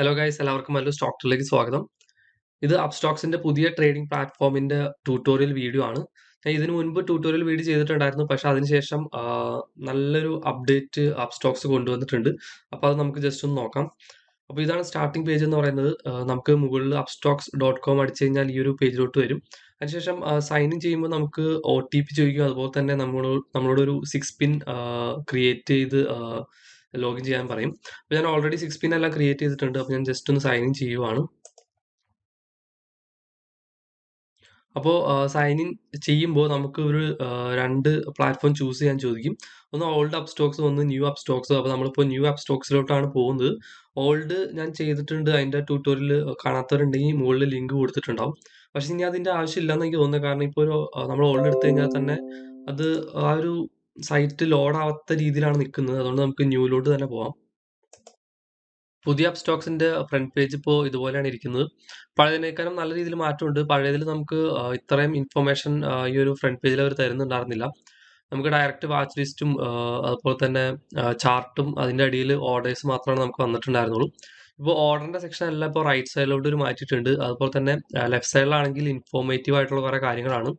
Hello guys, എല്ലാവർക്കും നല്ലൊരു സ്റ്റോക്കിലേക്ക് സ്വാഗതം. ഇത് അപ്സ്റ്റോക്സിന്റെ പുതിയ ട്രേഡിംഗ് പ്ലാറ്റ്ഫോമിന്റെ ട്യൂട്ടോറിയൽ വീഡിയോ ആണ്. ഞാൻ ഇതിനു മുൻപ് ട്യൂട്ടോറിയൽ വീഡിയോ ചെയ്തിട്ടുണ്ടായിരുന്നു, പക്ഷെ അതിനുശേഷം നല്ലൊരു അപ്ഡേറ്റ് അപ്സ്റ്റോക്സ് കൊണ്ടുവന്നിട്ടുണ്ട്. അപ്പോൾ അത് നമുക്ക് ജസ്റ്റ് ഒന്ന് നോക്കാം. അപ്പോൾ ഇതാണ് സ്റ്റാർട്ടിംഗ് പേജ് എന്ന് പറയുന്നത്. നമുക്ക് മുകളിൽ upstox.com അടിച്ചു കഴിഞ്ഞാൽ ഈ ഒരു പേജിലോട്ട് വരും. അതിനുശേഷം സൈൻ ഇൻ ചെയ്യുമ്പോൾ നമുക്ക് OTP ചോദിക്കും. അതുപോലെ തന്നെ നമ്മളോട് ഒരു 6 പിൻ ക്രിയേറ്റ് ചെയ്ത് ലോഗിൻ ചെയ്യാൻ പറയും. അപ്പോൾ ഞാൻ ഓൾറെഡി 6 പിൻ എല്ലാം ക്രിയേറ്റ് ചെയ്തിട്ടുണ്ട്. അപ്പോൾ ഞാൻ ജസ്റ്റ് ഒന്ന് സൈൻ ഇൻ ചെയ്യുവാണ്. അപ്പോൾ സൈൻ ഇൻ ചെയ്യുമ്പോൾ നമുക്ക് ഒരു 2 പ്ലാറ്റ്ഫോം ചൂസ് ചെയ്യാൻ ചോദിക്കും. ഒന്ന് ഓൾഡ് അപ്സ്റ്റോക്സ്, ഒന്ന് ന്യൂ അപ്സ്റ്റോക്സ്. അപ്പോൾ നമ്മളിപ്പോൾ ന്യൂ അപ്സ്റ്റോക്സിലോട്ടാണ് പോകുന്നത്. ഓൾഡ് ഞാൻ ചെയ്തിട്ടുണ്ട്, അതിൻ്റെ ട്യൂട്ടോറിയൽ കാണാത്തവരുണ്ടെങ്കിൽ മുകളിൽ ലിങ്ക് കൊടുത്തിട്ടുണ്ടാവും. പക്ഷെ ഇനി അതിൻ്റെ ആവശ്യമില്ലെന്ന് എനിക്ക് തോന്നുന്നത്. കാരണം ഇപ്പോൾ ഒരു നമ്മൾ ഓൾഡ് എടുത്തു കഴിഞ്ഞാൽ തന്നെ അത് ആ ഒരു സൈറ്റ് ലോഡ് ആവാത്ത രീതിയിലാണ് നിൽക്കുന്നത്. അതുകൊണ്ട് നമുക്ക് ന്യൂയിലോട്ട് തന്നെ പോകാം. പുതിയ അപ്സ്റ്റോക്സിന്റെ ഫ്രണ്ട് പേജ് ഇപ്പോൾ ഇതുപോലെയാണ് ഇരിക്കുന്നത്. പഴയതിനേക്കാളും നല്ല രീതിയിൽ മാറ്റമുണ്ട്. പഴയതിൽ നമുക്ക് ഇത്രയും ഇൻഫർമേഷൻ ഈ ഒരു ഫ്രണ്ട് പേജിൽ അവർ തരുന്നുണ്ടായിരുന്നില്ല. നമുക്ക് ഡയറക്റ്റ് വാച്ച് ലിസ്റ്റും അതുപോലെ തന്നെ ചാർട്ടും അതിൻ്റെ അടിയിൽ ഓർഡേഴ്സ് മാത്രമാണ് നമുക്ക് വന്നിട്ടുണ്ടായിരുന്നുള്ളൂ. ഇപ്പോൾ ഓർഡറിന്റെ സെക്ഷൻ എല്ലാം ഇപ്പോൾ റൈറ്റ് സൈഡിലോട്ട് ഒരു മാറ്റിയിട്ടുണ്ട്. അതുപോലെ തന്നെ ലെഫ്റ്റ് സൈഡിലാണെങ്കിൽ ഇൻഫോർമേറ്റീവ് ആയിട്ടുള്ള കുറേ കാര്യങ്ങളാണ്.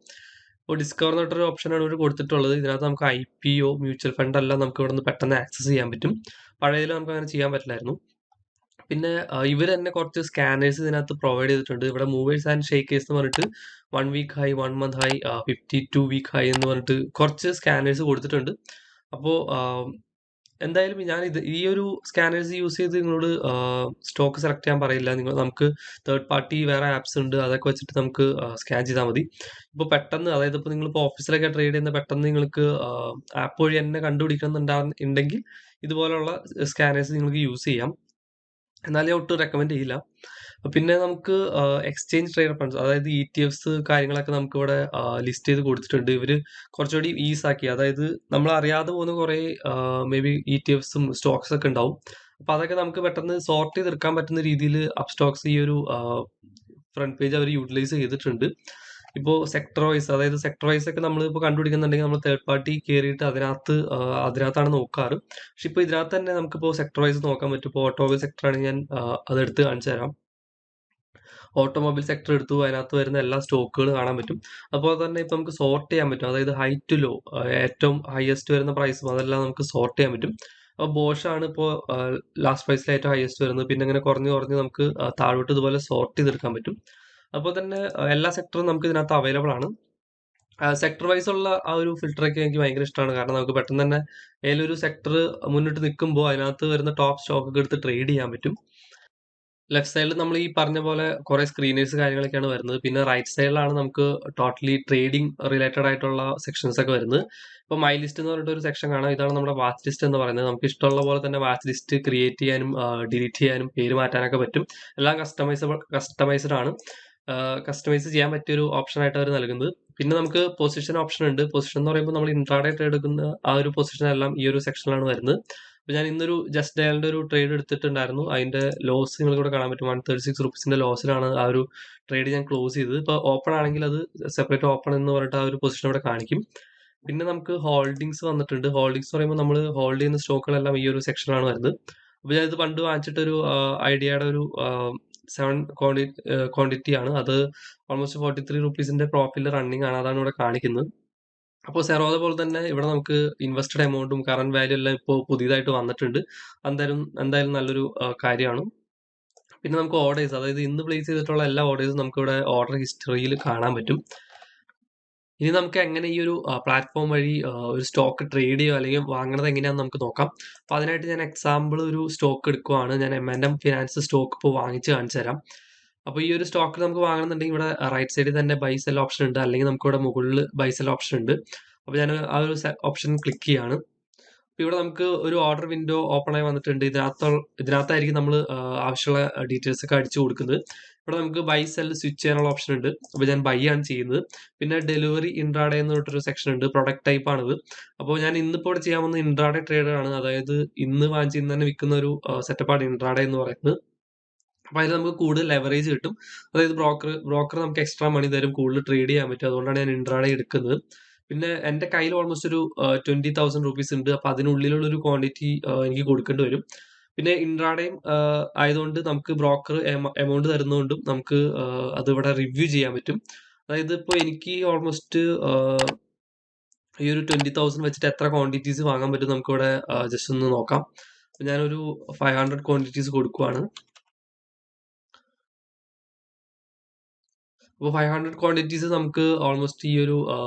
ഇപ്പോൾ ഡിസ്കവർ എന്നിട്ടൊരു ഓപ്ഷനാണ് ഇവർ കൊടുത്തിട്ടുള്ളത്. ഇതിനകത്ത് നമുക്ക് IPO മ്യൂച്വൽ ഫണ്ട് എല്ലാം നമുക്ക് ഇവിടെ നിന്ന് പെട്ടെന്ന് ആക്സസ് ചെയ്യാൻ പറ്റും. പഴയതിൽ നമുക്ക് അങ്ങനെ ചെയ്യാൻ പറ്റില്ലായിരുന്നു. പിന്നെ ഇവർ തന്നെ കുറച്ച് സ്കാനേഴ്സ് ഇതിനകത്ത് പ്രൊവൈഡ് ചെയ്തിട്ടുണ്ട്. ഇവിടെ മൂവേഴ്സ് ആൻഡ് ഷേക്കേഴ്സ് എന്ന് പറഞ്ഞിട്ട് 1 week high, 1 month high, 52 week high എന്ന് പറഞ്ഞിട്ട് കുറച്ച് സ്കാനേഴ്സ് കൊടുത്തിട്ടുണ്ട്. അപ്പോൾ എന്തായാലും ഞാൻ ഈ ഒരു സ്കാനേഴ്സ് യൂസ് ചെയ്ത് നിങ്ങളോട് സ്റ്റോക്ക് സെലക്ട് ചെയ്യാൻ പറയില്ല. നമുക്ക് തേർഡ് പാർട്ടി വേറെ ആപ്സ് ഉണ്ട്, അതൊക്കെ വെച്ചിട്ട് നമുക്ക് സ്കാൻ ചെയ്താൽ മതി. ഇപ്പോൾ പെട്ടെന്ന്, അതായത് ഇപ്പോൾ നിങ്ങളിപ്പോൾ ഓഫീസിലൊക്കെ ട്രേഡ് ചെയ്യുന്ന പെട്ടെന്ന് നിങ്ങൾക്ക് ആപ്പ് വഴി തന്നെ കണ്ടുപിടിക്കണമെന്നുണ്ടെങ്കിൽ ഇതുപോലുള്ള സ്കാനേഴ്സ് നിങ്ങൾക്ക് യൂസ് ചെയ്യാം. എന്നാലും ഞാൻ ഒട്ടും റെക്കമെൻഡ് ചെയ്യില്ല. പിന്നെ നമുക്ക് എക്സ്ചേഞ്ച് ട്രേഡഡ് ഫണ്ട്സ്, അതായത് ETFs കാര്യങ്ങളൊക്കെ നമുക്ക് ഇവിടെ ലിസ്റ്റ് ചെയ്ത് കൊടുത്തിട്ടുണ്ട്. ഇവർ കുറച്ചുകൂടി ഈസ് ആക്കി, അതായത് നമ്മൾ അറിയാതെ പോകുന്ന കുറേ മേ ബി ETFസും സ്റ്റോക്സ് ഒക്കെ ഉണ്ടാവും. അപ്പോൾ അതൊക്കെ നമുക്ക് പെട്ടെന്ന് സോർട്ട് ചെയ്തെടുക്കാൻ പറ്റുന്ന രീതിയിൽ അപ്സ്റ്റോക്സ് ഈ ഒരു ഫ്രണ്ട് പേജ് അവർ യൂട്ടിലൈസ് ചെയ്തിട്ടുണ്ട്. ഇപ്പോൾ സെക്ടർ വൈസ്, അതായത് സെക്ടർ വൈസ് ഒക്കെ നമ്മൾ ഇപ്പോൾ കണ്ടുപിടിക്കുന്നുണ്ടെങ്കിൽ നമ്മൾ തേർഡ് പാർട്ടി കയറിയിട്ട് അതിനകത്താണ് നോക്കാറ്. പക്ഷെ ഇപ്പോൾ ഇതിനകത്ത് തന്നെ നമുക്കിപ്പോൾ സെക്ടർ വൈസ് നോക്കാൻ പറ്റും. ഇപ്പോൾ ഓട്ടോമൊബൈൽ സെക്ടറാണ്, ഞാൻ അതെടുത്ത് കാണിച്ചു തരാം. ഓട്ടോമൊബൈൽ സെക്ടർ എടുത്തു, അതിനകത്ത് വരുന്ന എല്ലാ സ്റ്റോക്കുകൾ കാണാൻ പറ്റും. അതുപോലെ തന്നെ ഇപ്പോൾ നമുക്ക് സോർട്ട് ചെയ്യാൻ പറ്റും, അതായത് ഹൈ ടു ലോ, ഏറ്റവും ഹയസ്റ്റ് വരുന്ന പ്രൈസും അതെല്ലാം നമുക്ക് സോർട്ട് ചെയ്യാൻ പറ്റും. അപ്പോൾ ബോഷാണ് ഇപ്പോൾ ലാസ്റ്റ് പ്രൈസിൽ ഏറ്റവും ഹയസ്റ്റ് വരുന്നത്. പിന്നെ ഇങ്ങനെ കുറഞ്ഞ് കുറഞ്ഞ് നമുക്ക് താഴോട്ട് ഇതുപോലെ സോർട്ട് ചെയ്തെടുക്കാൻ പറ്റും. അതുപോലെ തന്നെ എല്ലാ സെക്ടറും നമുക്ക് ഇതിനകത്ത് അവൈലബിൾ ആണ്. സെക്ടർ വൈസ് ഉള്ള ആ ഒരു ഫിൽട്ടറൊക്കെ എനിക്ക് ഭയങ്കര ഇഷ്ടമാണ്. കാരണം നമുക്ക് പെട്ടെന്ന് തന്നെ ഏതൊരു ഒരു സെക്ടർ മുന്നിട്ട് നിൽക്കുമ്പോൾ അതിനകത്ത് വരുന്ന ടോപ്പ് സ്റ്റോക്കൊക്കെ എടുത്ത് ട്രേഡ് ചെയ്യാൻ പറ്റും. ലെഫ്റ്റ് സൈഡിൽ നമ്മൾ ഈ പറഞ്ഞ പോലെ കുറെ സ്ക്രീനേഴ്സ് കാര്യങ്ങളൊക്കെയാണ് വരുന്നത്. പിന്നെ റൈറ്റ് സൈഡിലാണ് നമുക്ക് ടോട്ടലി ട്രേഡിംഗ് റിലേറ്റഡ് ആയിട്ടുള്ള സെക്ഷൻസ് ഒക്കെ വരുന്നത്. ഇപ്പോൾ മൈ ലിസ്റ്റ് എന്ന് പറഞ്ഞിട്ട് ഒരു സെക്ഷൻ കാണാം. ഇതാണ് നമ്മുടെ വാച്ച് ലിസ്റ്റ് എന്ന് പറയുന്നത്. നമുക്ക് ഇഷ്ടമുള്ള പോലെ തന്നെ വാച്ച് ലിസ്റ്റ് ക്രിയേറ്റ് ചെയ്യാനും ഡിലീറ്റ് ചെയ്യാനും പേര് മാറ്റാനൊക്കെ പറ്റും. എല്ലാം കസ്റ്റമൈസ്ഡ് ആണ്. കസ്റ്റമൈസ് ചെയ്യാൻ പറ്റിയൊരു ഓപ്ഷൻ ആയിട്ട് അവർ നൽകുന്നത്. പിന്നെ നമുക്ക് പൊസിഷൻ ഓപ്ഷൻ ഉണ്ട്. പൊസിഷൻ എന്ന് പറയുമ്പോൾ നമ്മൾ ഇൻട്രാഡേ ട്രേഡ് എടുക്കുന്ന ആ ഒരു പൊസിഷൻ എല്ലാം ഈ ഒരു സെക്ഷനിലാണ് വരുന്നത്. അപ്പോൾ ഞാൻ ഇന്നൊരു ജസ്റ്റ് ഡയലിന്റെ ഒരു ട്രേഡ് എടുത്തിട്ടുണ്ടായിരുന്നു. അതിന്റെ ലോസ് നിങ്ങൾക്ക് ഇവിടെ കാണാൻ പറ്റും. 136 റുപ്പീസിന്റെ ലോസിലാണ് ആ ഒരു ട്രേഡ് ഞാൻ ക്ലോസ് ചെയ്തത്. ഇപ്പോൾ ഓപ്പൺ ആണെങ്കിൽ അത് സെപ്പറേറ്റ് ഓപ്പൺ എന്ന് പറഞ്ഞിട്ട് ആ ഒരു പൊസിഷൻ ഇവിടെ കാണിക്കും. പിന്നെ നമുക്ക് ഹോൾഡിങ്സ് വന്നിട്ടുണ്ട്. ഹോൾഡിങ്സ് പറയുമ്പോൾ നമ്മൾ ഹോൾഡ് ചെയ്യുന്ന സ്റ്റോക്കുകളെല്ലാം ഈ ഒരു സെക്ഷനിലാണ് വരുന്നത്. അപ്പോൾ ഞാൻ ഇത് പണ്ട് വാങ്ങിച്ചിട്ടൊരു ഐഡിയയുടെ ഒരു 7 ക്വാണ്ടിറ്റി ആണ്. അത് ഓൾമോസ്റ്റ് 43 റുപ്പീസിന്റെ പ്രോഫിറ്റിൽ റണ്ണിങ് ആണ്. അതാണ് ഇവിടെ കാണിക്കുന്നത്. അപ്പോൾ സെറോദ പോലെ തന്നെ ഇവിടെ നമുക്ക് ഇൻവെസ്റ്റഡ് എമൗണ്ടും കറന്റ് വാല്യൂ എല്ലാം ഇപ്പോൾ പുതിയതായിട്ട് വന്നിട്ടുണ്ട്. എന്തായാലും നല്ലൊരു കാര്യമാണ്. പിന്നെ നമുക്ക് ഓർഡേഴ്സ്, അതായത് ഇന്ന് പ്ലേസ് ചെയ്തിട്ടുള്ള എല്ലാ ഓർഡേഴ്സും നമുക്ക് ഇവിടെ ഓർഡർ ഹിസ്റ്ററിയിൽ കാണാൻ പറ്റും. ഇനി നമുക്ക് എങ്ങനെ ഈ ഒരു പ്ലാറ്റ്ഫോം വഴി ഒരു സ്റ്റോക്ക് ട്രേഡ് ചെയ്യുക അല്ലെങ്കിൽ വാങ്ങണത് എങ്ങനെയാണെന്ന് നമുക്ക് നോക്കാം. അപ്പോൾ അതിനായിട്ട് ഞാൻ എക്സാമ്പിൾ ഒരു സ്റ്റോക്ക് എടുക്കുവാണ്. ഞാൻ M&M ഫിനാൻസ് സ്റ്റോക്ക് ഇപ്പോൾ വാങ്ങിച്ച് കാണിച്ചു തരാം. അപ്പോൾ ഈ ഒരു സ്റ്റോക്ക് നമുക്ക് വാങ്ങണമെന്നുണ്ടെങ്കിൽ ഇവിടെ റൈറ്റ് സൈഡിൽ തന്നെ ബൈ സെൽ ഓപ്ഷൻ ഉണ്ട്, അല്ലെങ്കിൽ നമുക്ക് ഇവിടെ മുകളിൽ ബൈ സെൽ ഓപ്ഷൻ ഉണ്ട്. അപ്പോൾ ഞാൻ ആ ഒരു ഓപ്ഷൻ ക്ലിക്ക് ചെയ്യാണ്. അപ്പോൾ ഇവിടെ നമുക്ക് ഒരു ഓർഡർ വിൻഡോ ഓപ്പൺ ആയി വന്നിട്ടുണ്ട്. ഇതിനകത്തായിരിക്കും നമ്മൾ ആവശ്യമുള്ള ഡീറ്റെയിൽസ് ഒക്കെ അടിച്ചു കൊടുക്കുന്നത്. ഇവിടെ നമുക്ക് ബൈ സെൽ സ്വിച്ച് ചെയ്യാനുള്ള ഓപ്ഷൻ ഉണ്ട്. അപ്പോൾ ഞാൻ ബൈ ആണ് ചെയ്യുന്നത്. പിന്നെ ഡെലിവറി ഇൻട്രാഡേ എന്ന് പറഞ്ഞിട്ടൊരു സെക്ഷൻ ഉണ്ട്. പ്രൊഡക്റ്റ് ടൈപ്പ് ആണിത്. അപ്പോൾ ഞാൻ ഇന്നിപ്പോൾ ഇവിടെ ചെയ്യാൻ പോകുന്നത് ഇൻട്രാഡേ ട്രേഡർ ആണ്. അതായത് ഇന്ന് വാങ്ങിച്ച് ഇന്ന് തന്നെ വിൽക്കുന്ന ഒരു സെറ്റപ്പാണ് ഇൻട്രാഡേ എന്ന് പറയുന്നത്. അപ്പോൾ അതിൽ നമുക്ക് കൂടുതൽ ലെവറേജ് കിട്ടും. അതായത് ബ്രോക്കർ നമുക്ക് എക്സ്ട്രാ മണി തരും, കൂടുതൽ ട്രേഡ് ചെയ്യാൻ പറ്റും. അതുകൊണ്ടാണ് ഞാൻ ഇൻട്രാഡേ എടുക്കുന്നത്. പിന്നെ എൻ്റെ കയ്യിൽ ഓൾമോസ്റ്റ് ഒരു 20,000 റുപ്പീസ് ഉണ്ട്. അപ്പോൾ അതിനുള്ളിലുള്ള ഒരു ക്വാണ്ടിറ്റി എനിക്ക് കൊടുക്കേണ്ടി വരും. പിന്നെ ഇൻട്രാഡേയും ആയതുകൊണ്ട് നമുക്ക് ബ്രോക്കർ എമൗണ്ട് തരുന്നതുകൊണ്ടും നമുക്ക് അത് ഇവിടെ റിവ്യൂ ചെയ്യാൻ പറ്റും. അതായത് ഇപ്പോൾ എനിക്ക് ഓൾമോസ്റ്റ് ഈ ഒരു 20,000 വെച്ചിട്ട് എത്ര ക്വാണ്ടിറ്റീസ് വാങ്ങാൻ പറ്റും നമുക്കിവിടെ ജസ്റ്റ് ഒന്ന് നോക്കാം. അപ്പോൾ ഞാനൊരു 500 ക്വാണ്ടിറ്റീസ് കൊടുക്കുവാണ്. അപ്പോൾ 500 ക്വാണ്ടിറ്റീസ് നമുക്ക് ഓൾമോസ്റ്റ് ഈ ഒരു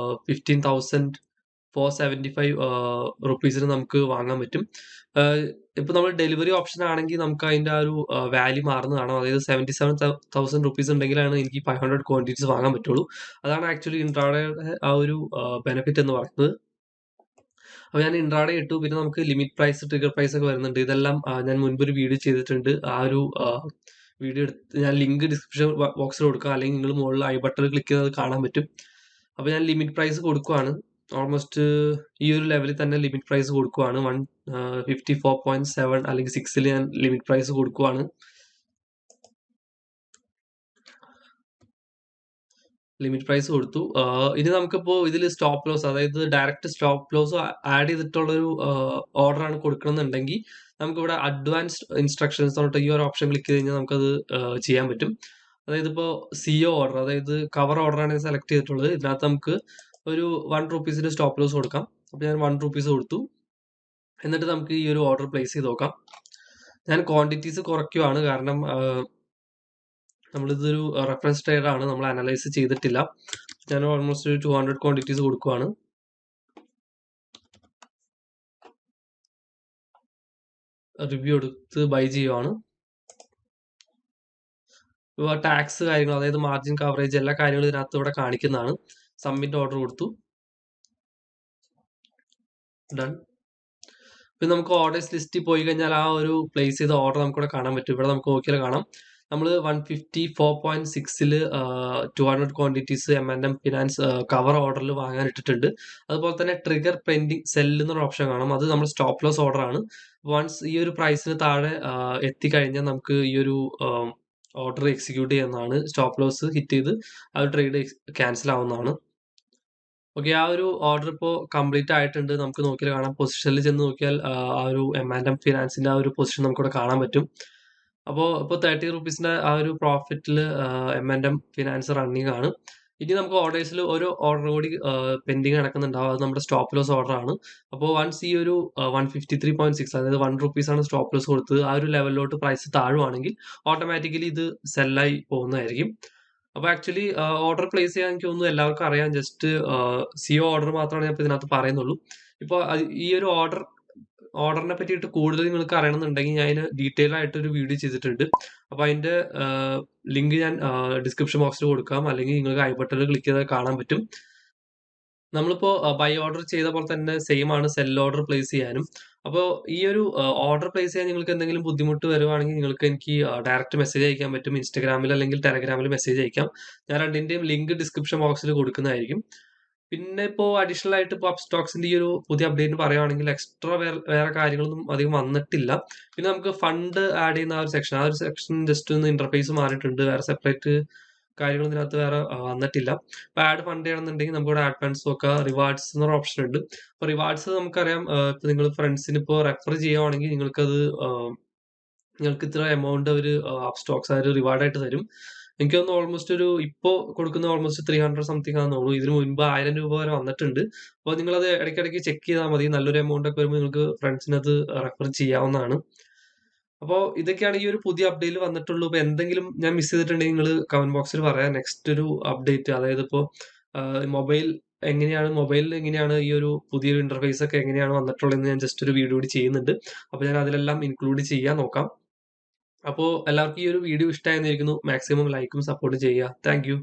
15,475 റുപ്പീസിന് നമുക്ക് വാങ്ങാൻ പറ്റും. ഇപ്പോൾ നമ്മൾ ഡെലിവറി ഓപ്ഷൻ ആണെങ്കിൽ നമുക്ക് അതിൻ്റെ ആ ഒരു വാല്യൂ മാറുന്നതാണ്. അതായത് 77,000 റുപ്പീസ് ഉണ്ടെങ്കിലാണ് എനിക്ക് 500 ക്വാണ്ടിറ്റീസ് വാങ്ങാൻ പറ്റുള്ളൂ. അതാണ് ആക്ച്വലി ഇൻട്രാഡേയുടെ ആ ഒരു ബെനിഫിറ്റ് എന്ന് പറയുന്നത്. അപ്പോൾ ഞാൻ ഇൻട്രാഡേ ഇട്ടു. പിന്നെ നമുക്ക് ലിമിറ്റ് പ്രൈസ്, ട്രിഗർ പ്രൈസ് ഒക്കെ വരുന്നുണ്ട്. ഇതെല്ലാം ഞാൻ മുൻപൊരു വീഡിയോ ചെയ്തിട്ടുണ്ട്. ആ ഒരു വീഡിയോ എടുത്ത് ഞാൻ ലിങ്ക് ഡിസ്ക്രിപ്ഷൻ ബോക്സിൽ കൊടുക്കാം, അല്ലെങ്കിൽ നിങ്ങൾ മുകളിൽ ഐ ബട്ടൺ ക്ലിക്ക് ചെയ്ത് കാണാൻ പറ്റും. അപ്പോൾ ഞാൻ ലിമിറ്റ് പ്രൈസ് കൊടുക്കുവാണ്. ഓൾമോസ്റ്റ് ഈ ഒരു ലെവലിൽ തന്നെ ലിമിറ്റ് പ്രൈസ് കൊടുക്കുവാണ്. 154.7 അല്ലെങ്കിൽ 6 ഞാൻ ലിമിറ്റ് പ്രൈസ് കൊടുക്കുവാണ്. ലിമിറ്റ് പ്രൈസ് കൊടുത്തു. ഇനി നമുക്കിപ്പോൾ ഇതിൽ സ്റ്റോപ്പ് ലോസ്, അതായത് ഡയറക്റ്റ് സ്റ്റോപ്പ് ലോസ് ആഡ് ചെയ്തിട്ടുള്ളൊരു ഓർഡറാണ് കൊടുക്കണമെന്നുണ്ടെങ്കിൽ നമുക്കിവിടെ അഡ്വാൻസ്ഡ് ഇൻസ്ട്രക്ഷൻസ് തൊട്ട് ഈ ഒരു ഓപ്ഷൻ ക്ലിക്ക് ചെയ്ത് കഴിഞ്ഞാൽ നമുക്കത് ചെയ്യാൻ പറ്റും. അതായത് ഇപ്പോൾ സിഒ ഓർഡർ, അതായത് കവർ ഓർഡറാണ് സെലക്ട് ചെയ്തിട്ടുള്ളത്. ഇതിനകത്ത് നമുക്ക് ഒരു 1 റുപ്പീസിൻ്റെ സ്റ്റോപ്പ് ലോസ് കൊടുക്കാം. അപ്പോൾ ഞാൻ 1 റുപ്പീസ് കൊടുത്തു. എന്നിട്ട് നമുക്ക് ഈ ഒരു ഓർഡർ പ്ലേസ് ചെയ്ത് നോക്കാം. ഞാൻ ക്വാണ്ടിറ്റീസ് കുറയ്ക്കുവാണ്, കാരണം നമ്മളിതൊരു റെഫറൻസ് ട്രേഡ് ആണ്, നമ്മൾ അനലൈസ് ചെയ്തിട്ടില്ല. ഞാൻ ഓൾമോസ്റ്റ് ഒരു 200 ക്വാണ്ടിറ്റീസ് കൊടുക്കുവാണ്. റിവ്യൂ എടുത്ത് ബൈ ചെയ്യുവാണ്. ഇപ്പോൾ ടാക്സ് കാര്യങ്ങൾ, അതായത് മാർജിൻ കവറേജ്, എല്ലാ കാര്യങ്ങളും ഇതിനകത്ത് ഇവിടെ കാണിക്കുന്നതാണ്. സബ്മിറ്റ് ഓർഡർ കൊടുത്തു, ഡൺ. പിന്നെ നമുക്ക് ഓർഡേഴ്സ് ലിസ്റ്റിൽ പോയി കഴിഞ്ഞാൽ ആ ഒരു പ്ലേസ് ചെയ്ത ഓർഡർ നമുക്കിവിടെ കാണാൻ പറ്റും. ഇവിടെ നമുക്ക് നോക്കിയാൽ കാണാം, നമ്മൾ 154.6 200 ക്വാണ്ടിറ്റീസ് M&M ഫിനാൻസ് കവർ ഓർഡറിൽ വാങ്ങാൻ ഇട്ടിട്ടുണ്ട്. അതുപോലെ തന്നെ ട്രിഗർ പെൻഡിങ് സെല്ല് എന്നൊരു ഓപ്ഷൻ കാണാം. അത് നമ്മൾ സ്റ്റോപ്പ് ലോസ് ഓർഡർ ആണ്. വൺസ് ഈ ഒരു പ്രൈസിന് താഴെ എത്തിക്കഴിഞ്ഞാൽ നമുക്ക് ഈ ഒരു ഓർഡർ എക്സിക്യൂട്ട് ചെയ്യുന്നതാണ്. സ്റ്റോപ്പ് ലോസ് ഹിറ്റ് ചെയ്ത് ആ ഒരു ട്രേഡ് ക്യാൻസൽ ആവുന്നതാണ്. ഓക്കെ, ആ ഒരു ഓർഡർ ഇപ്പോൾ കംപ്ലീറ്റ് ആയിട്ടുണ്ട്. നമുക്ക് നോക്കിയാൽ കാണാം, പൊസിഷനിൽ ചെന്ന് നോക്കിയാൽ ആ ഒരു M&M ഫിനാൻസിന്റെ ആ ഒരു പൊസിഷൻ നമുക്കിവിടെ കാണാൻ പറ്റും. അപ്പോൾ ഇപ്പോൾ 30 റുപ്പീസിന്റെ ആ ഒരു പ്രോഫിറ്റിൽ M&M ഫിനാൻസ് റണ്ണിങ് ആണ്. ഇനി നമുക്ക് ഓർഡേഴ്സിൽ ഒരു ഓർഡർ കൂടി പെൻഡിങ് നടക്കുന്നുണ്ടാവും. അത് നമ്മുടെ സ്റ്റോപ്പ് ലോസ് ഓർഡർ ആണ്. അപ്പോൾ വൺസ് ഈ ഒരു 153.6, അതായത് 1 റുപ്പീസാണ് സ്റ്റോപ്പ് ലോസ് കൊടുത്തത്, ആ ഒരു ലെവലിലോട്ട് പ്രൈസ് താഴുവാണെങ്കിൽ ഓട്ടോമാറ്റിക്കലി ഇത് സെല്ലായി പോകുന്നതായിരിക്കും. അപ്പോൾ ആക്ച്വലി ഓർഡർ പ്ലേസ് ചെയ്യാൻ എനിക്ക് തോന്നുന്നു എല്ലാവർക്കും അറിയാം. ജസ്റ്റ് സിഒ ഓർഡർ മാത്രമാണ് ഞാൻ ഇപ്പോൾ ഇതിനകത്ത് പറയുന്നുള്ളൂ. ഇപ്പോൾ ഈ ഒരു ഓർഡറിനെ പറ്റിയിട്ട് കൂടുതൽ നിങ്ങൾക്ക് അറിയണമെന്നുണ്ടെങ്കിൽ ഞാൻ അതിന് ഡീറ്റെയിൽ ആയിട്ട് ഒരു വീഡിയോ ചെയ്തിട്ടുണ്ട്. അപ്പോൾ അതിന്റെ ലിങ്ക് ഞാൻ ഡിസ്ക്രിപ്ഷൻ ബോക്സിൽ കൊടുക്കാം, അല്ലെങ്കിൽ നിങ്ങൾക്ക് ഐ ബട്ടണിൽ ക്ലിക്ക് ചെയ്താൽ കാണാൻ പറ്റും. നമ്മളിപ്പോൾ ബൈ ഓർഡർ ചെയ്ത പോലെ തന്നെ സെയിം ആണ് സെൽ ഓർഡർ പ്ലേസ് ചെയ്യാനും. അപ്പോൾ ഈ ഒരു ഓർഡർ പ്ലേസ് ചെയ്യാൻ നിങ്ങൾക്ക് എന്തെങ്കിലും ബുദ്ധിമുട്ട് വരുവാണെങ്കിൽ നിങ്ങൾക്ക് എനിക്ക് ഡയറക്റ്റ് മെസ്സേജ് അയക്കാൻ പറ്റും. ഇൻസ്റ്റാഗ്രാമിൽ അല്ലെങ്കിൽ ടെലഗ്രാമിൽ മെസ്സേജ് അയക്കാം. ഞാൻ രണ്ടിന്റെയും ലിങ്ക് ഡിസ്ക്രിപ്ഷൻ ബോക്സിൽ കൊടുക്കുന്നതായിരിക്കും. പിന്നെ ഇപ്പോൾ അഡീഷണൽ ആയിട്ട് ഇപ്പോൾ അപ്സ്റ്റോക്സിന്റെ ഈ ഒരു പുതിയ അപ്ഡേറ്റ് പറയുകയാണെങ്കിൽ എക്സ്ട്രാ വേറെ കാര്യങ്ങളൊന്നും അധികം വന്നിട്ടില്ല. പിന്നെ നമുക്ക് ഫണ്ട് ആഡ് ചെയ്യുന്ന ആ ഒരു സെക്ഷൻ ജസ്റ്റ് ഒന്ന് ഇന്റർഫേസ് മാറിയിട്ടുണ്ട്. വേറെ സെപ്പറേറ്റ് കാര്യങ്ങൾ ഇതിനകത്ത് വേറെ വന്നിട്ടില്ല. ഇപ്പോൾ ആഡ് ഫണ്ട് ചെയ്യണമെന്നുണ്ടെങ്കിൽ നമുക്കിവിടെ ആഡ് ഫണ്ട്സ് നോക്കാം. റിവാർഡ്സ് എന്നൊരു ഓപ്ഷൻ ഉണ്ട്. അപ്പോൾ റിവാർഡ്സ് നമുക്കറിയാം, ഇപ്പോൾ നിങ്ങൾ ഫ്രണ്ട്സിന് ഇപ്പോൾ റെഫർ ചെയ്യുവാണെങ്കിൽ നിങ്ങൾക്ക് ഇത്ര എമൗണ്ട് അവർ അപ്സ്റ്റോക്സ് അവർ റിവാർഡായിട്ട് തരും. എനിക്ക് തോന്നുന്നു ഓൾമോസ്റ്റ് ഇപ്പോൾ കൊടുക്കുന്ന ഓൾമോസ്റ്റ് 300 സംതിങ് ആണെന്ന് തോന്നുന്നു. ഇതിന് മുൻപ് 1000 രൂപ വരെ വന്നിട്ടുണ്ട്. അപ്പോൾ നിങ്ങളത് ഇടയ്ക്കിടയ്ക്ക് ചെക്ക് ചെയ്താൽ മതി. നല്ലൊരു എമൗണ്ട് ഒക്കെ വരുമ്പോൾ നിങ്ങൾക്ക് ഫ്രണ്ട്സിനത് റെഫർ ചെയ്യാവുന്നതാണ്. അപ്പോൾ ഇതൊക്കെയാണ് ഈ ഒരു പുതിയ അപ്ഡേറ്റിൽ വന്നിട്ടുള്ളൂ. ഇപ്പോൾ എന്തെങ്കിലും ഞാൻ മിസ് ചെയ്തിട്ടുണ്ടെങ്കിൽ നിങ്ങൾ കമന്റ് ബോക്സിൽ പറയാം. നെക്സ്റ്റ് ഒരു അപ്ഡേറ്റ്, അതായത് ഇപ്പോൾ മൊബൈലിൽ എങ്ങനെയാണ് ഈ ഒരു പുതിയൊരു ഇന്റർഫേസ് ഒക്കെ എങ്ങനെയാണ് വന്നിട്ടുള്ളതെന്ന് ഞാൻ ജസ്റ്റ് ഒരു വീഡിയോ കൂടി ചെയ്യുന്നുണ്ട്. അപ്പോൾ ഞാൻ അതിലെല്ലാം ഇൻക്ലൂഡ് ചെയ്യാൻ നോക്കാം. അപ്പോൾ എല്ലാവർക്കും ഈ ഒരു വീഡിയോ ഇഷ്ടമായിരിക്കുന്നു. മാക്സിമം ലൈക്കും സപ്പോർട്ടും ചെയ്യുക. Thank you.